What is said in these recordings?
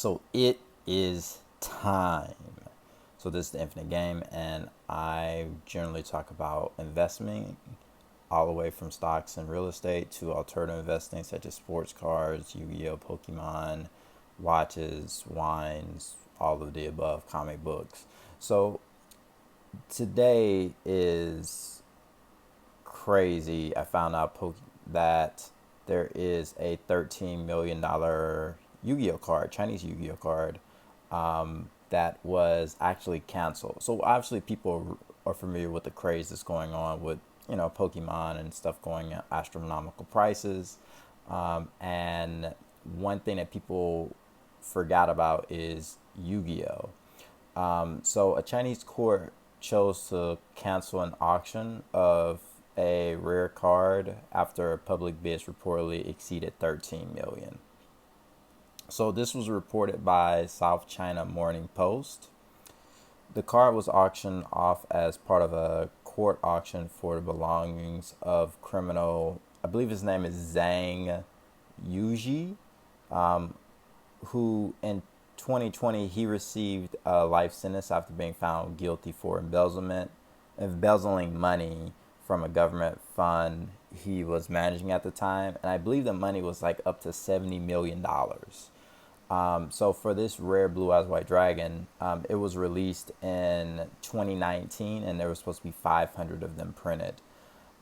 So it is time. So this is the Infinite Game, and I generally talk about investing all the way from stocks and real estate to alternative investing such as sports cards, Yu-Gi-Oh, Pokemon, watches, wines, all of the above, comic books. So today is crazy. I found out that there is a $13 million Yu-Gi-Oh card, Chinese Yu-Gi-Oh card, that was actually canceled. So obviously people are familiar with the craze that's going on with Pokemon and stuff going at astronomical prices. And one thing that people forgot about is Yu-Gi-Oh. So a Chinese court chose to cancel an auction of a rare card after public bids reportedly exceeded 13 million. So this was reported by South China Morning Post. The card was auctioned off as part of a court auction for the belongings of criminal, I believe his name is Zhang Yuji, who in 2020 he received a life sentence after being found guilty for embezzling money from a government fund he was managing at the time, and I believe the money was like up to $70 million. So for this rare blue eyes white dragon, it was released in 2019, and there was supposed to be 500 of them printed.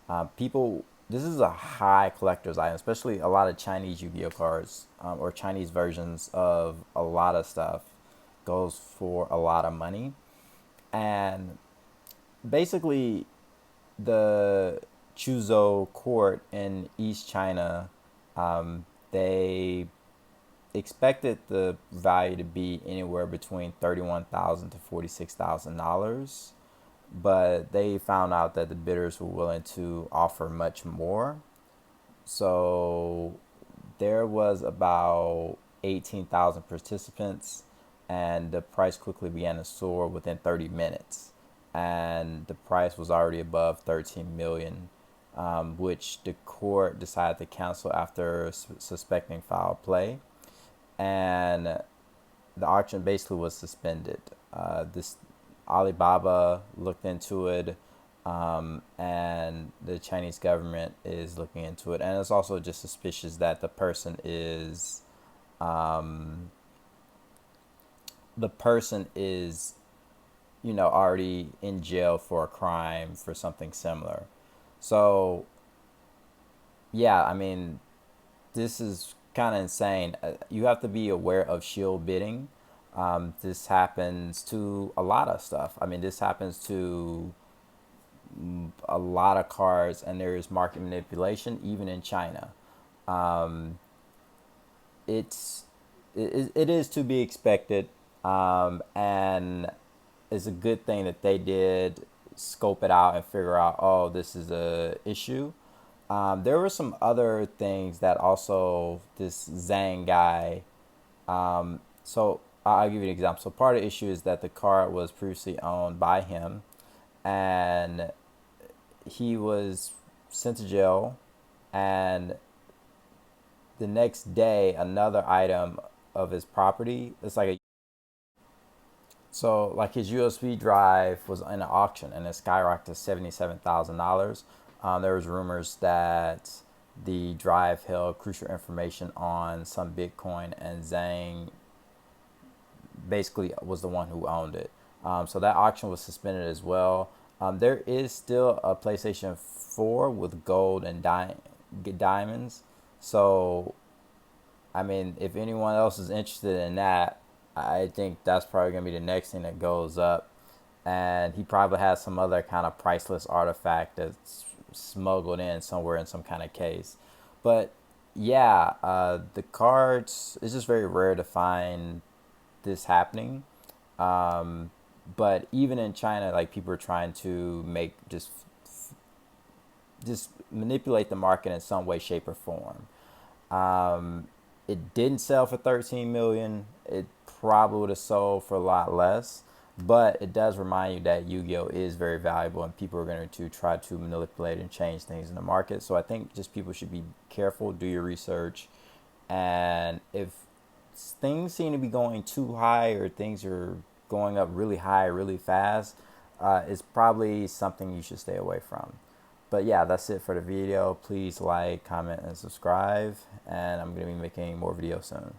This is a high collector's item, especially a lot of Chinese Yu-Gi-Oh cards, or Chinese versions of a lot of stuff goes for a lot of money. And basically, the Chuzhou court in East China, they expected the value to be anywhere between $31,000 to $46,000, but they found out that the bidders were willing to offer much more. So there was about 18,000 participants, and the price quickly began to soar within 30 minutes. And the price was already above 13 million, which the court decided to cancel after suspecting foul play. And the auction basically was suspended. This Alibaba looked into it, and the Chinese government is looking into it, and it's also just suspicious that the person is already in jail for a crime for something similar. So yeah, I mean, this is kind of insane. You have to be aware of shill bidding. This happens to a lot of stuff. I mean, this happens to a lot of cards, and there is market manipulation even in China. Um, it's it is to be expected, and it's a good thing that they did scope it out and figure out, oh, this is a issue. There were some other things that also this Zhang guy. So I'll give you an example. So part of the issue is that the card was previously owned by him, and he was sent to jail, and the next day another item of his property, it's like a so like his USB drive was in an auction, and it skyrocketed to $77,000. There was rumors that the drive held crucial information on some Bitcoin, and Zhang basically was the one who owned it. So that auction was suspended as well. There is still a PlayStation 4 with gold and diamonds. So, I mean, if anyone else is interested in that, I think that's probably going to be the next thing that goes up. And he probably has some other kind of priceless artifact that's smuggled in somewhere in some kind of case. But yeah, the cards, it's just very rare to find this happening. But even in China, like people are trying to make just manipulate the market in some way, shape, or form. It didn't sell for 13 million. It probably would have sold for a lot less. But it does remind you that Yu-Gi-Oh is very valuable, and people are going to try to manipulate and change things in the market. So I think just people should be careful, do your research, and if things seem to be going too high, or things are going up really high really fast, it's probably something you should stay away from. But yeah, that's it for the video. Please like, comment, and subscribe, and I'm going to be making more videos soon.